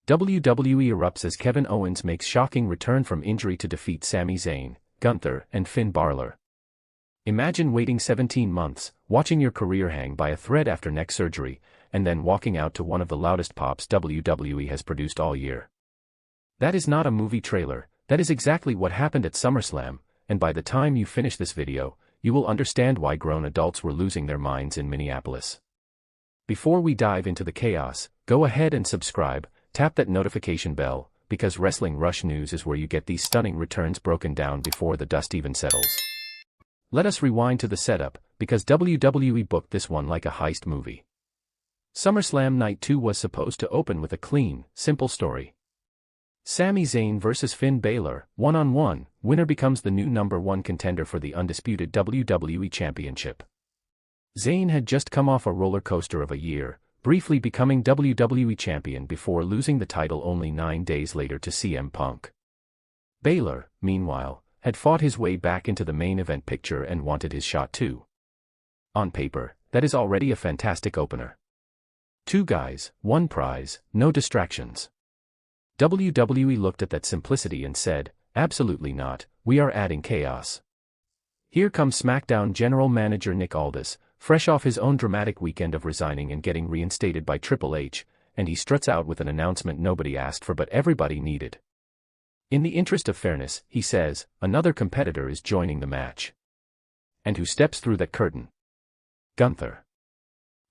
WWE erupts as Kevin Owens makes shocking return from injury to defeat Sami Zayn, Gunther, and Finn Balor. Imagine waiting 17 months, watching your career hang by a thread after neck surgery, and then walking out to one of the loudest pops WWE has produced all year. That is not a movie trailer, that is exactly what happened at SummerSlam, and by the time you finish this video, you will understand why grown adults were losing their minds in Minneapolis. Before we dive into the chaos, go ahead and subscribe, tap that notification bell, because Wrestling Rush News is where you get these stunning returns broken down before the dust even settles. Let us rewind to the setup, because WWE booked this one like a heist movie. SummerSlam Night 2 was supposed to open with a clean, simple story. Sami Zayn vs Finn Balor, one-on-one, winner becomes the new #1 contender for the Undisputed WWE Championship. Zayn had just come off a roller coaster of a year, briefly becoming WWE Champion before losing the title only 9 days later to CM Punk. Balor, meanwhile, had fought his way back into the main event picture and wanted his shot too. On paper, that is already a fantastic opener. 2 guys, 1 prize, no distractions. WWE looked at that simplicity and said, absolutely not, we are adding chaos. Here comes SmackDown General Manager Nick Aldis, fresh off his own dramatic weekend of resigning and getting reinstated by Triple H, and he struts out with an announcement nobody asked for but everybody needed. In the interest of fairness, he says, another competitor is joining the match. And who steps through that curtain? Gunther.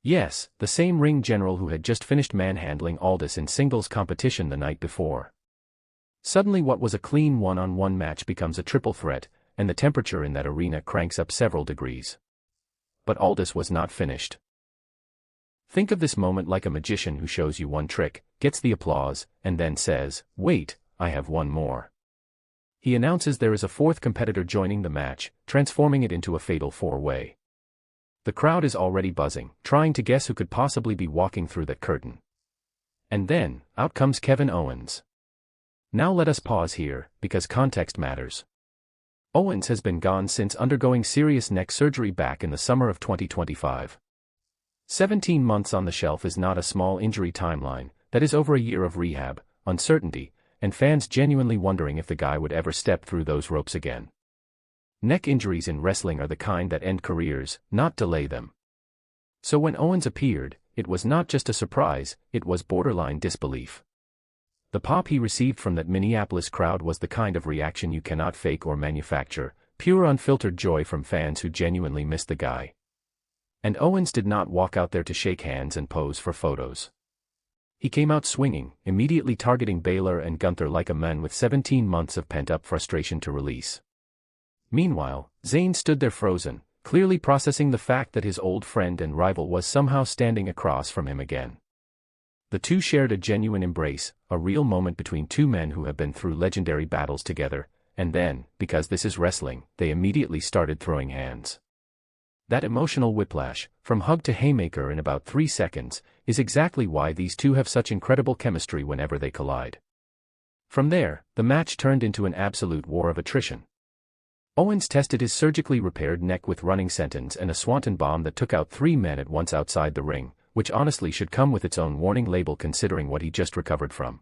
Yes, the same ring general who had just finished manhandling Aldis in singles competition the night before. Suddenly what was a clean one-on-one match becomes a triple threat, and the temperature in that arena cranks up several degrees. But Aldis was not finished. Think of this moment like a magician who shows you one trick, gets the applause, and then says, wait, I have one more. He announces there is a 4th competitor joining the match, transforming it into a fatal 4-way. The crowd is already buzzing, trying to guess who could possibly be walking through that curtain. And then, out comes Kevin Owens. Now let us pause here, because context matters. Owens has been gone since undergoing serious neck surgery back in the summer of 2025. 17 months on the shelf is not a small injury timeline, that is over a year of rehab, uncertainty, and fans genuinely wondering if the guy would ever step through those ropes again. Neck injuries in wrestling are the kind that end careers, not delay them. So when Owens appeared, it was not just a surprise, it was borderline disbelief. The pop he received from that Minneapolis crowd was the kind of reaction you cannot fake or manufacture, pure unfiltered joy from fans who genuinely missed the guy. And Owens did not walk out there to shake hands and pose for photos. He came out swinging, immediately targeting Balor and Gunther like a man with 17 months of pent-up frustration to release. Meanwhile, Zayn stood there frozen, clearly processing the fact that his old friend and rival was somehow standing across from him again. The two shared a genuine embrace, a real moment between 2 men who have been through legendary battles together, and then, because this is wrestling, they immediately started throwing hands. That emotional whiplash, from hug to haymaker in about 3 seconds, is exactly why these two have such incredible chemistry whenever they collide. From there, the match turned into an absolute war of attrition. Owens tested his surgically repaired neck with running sentence and a swanton bomb that took out 3 men at once outside the ring, which honestly should come with its own warning label considering what he just recovered from.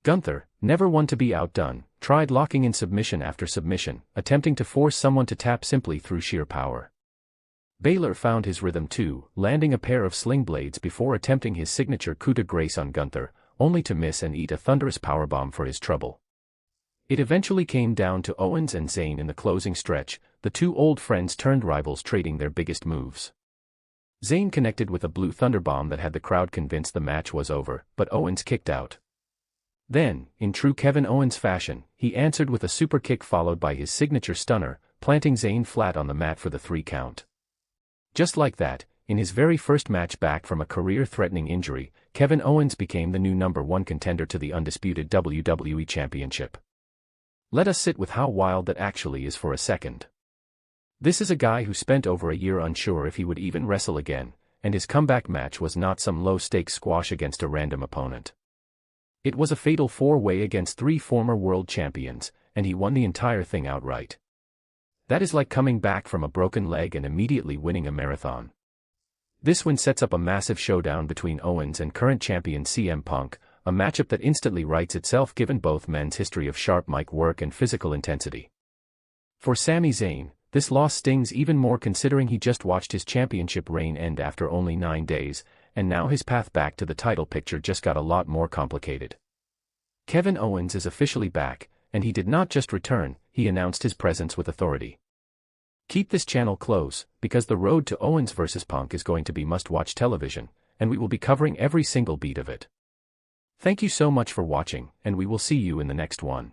Gunther, never one to be outdone, tried locking in submission after submission, attempting to force someone to tap simply through sheer power. Balor found his rhythm too, landing a pair of sling blades before attempting his signature coup de grace on Gunther, only to miss and eat a thunderous powerbomb for his trouble. It eventually came down to Owens and Zayn in the closing stretch, the 2 old friends turned rivals trading their biggest moves. Zayn connected with a blue thunderbomb that had the crowd convinced the match was over, but Owens kicked out. Then, in true Kevin Owens fashion, he answered with a super kick followed by his signature stunner, planting Zayn flat on the mat for the 3 count. Just like that, in his very first match back from a career-threatening injury, Kevin Owens became the new #1 contender to the Undisputed WWE Championship. Let us sit with how wild that actually is for a second. This is a guy who spent over a year unsure if he would even wrestle again, and his comeback match was not some low-stakes squash against a random opponent. It was a fatal 4-way against 3 former world champions, and he won the entire thing outright. That is like coming back from a broken leg and immediately winning a marathon. This win sets up a massive showdown between Owens and current champion CM Punk, a matchup that instantly writes itself given both men's history of sharp mic work and physical intensity. For Sami Zayn, this loss stings even more considering he just watched his championship reign end after only 9 days, and now his path back to the title picture just got a lot more complicated. Kevin Owens is officially back, and he did not just return, he announced his presence with authority. Keep this channel close, because the road to Owens vs Punk is going to be must-watch television, and we will be covering every single beat of it. Thank you so much for watching, and we will see you in the next one.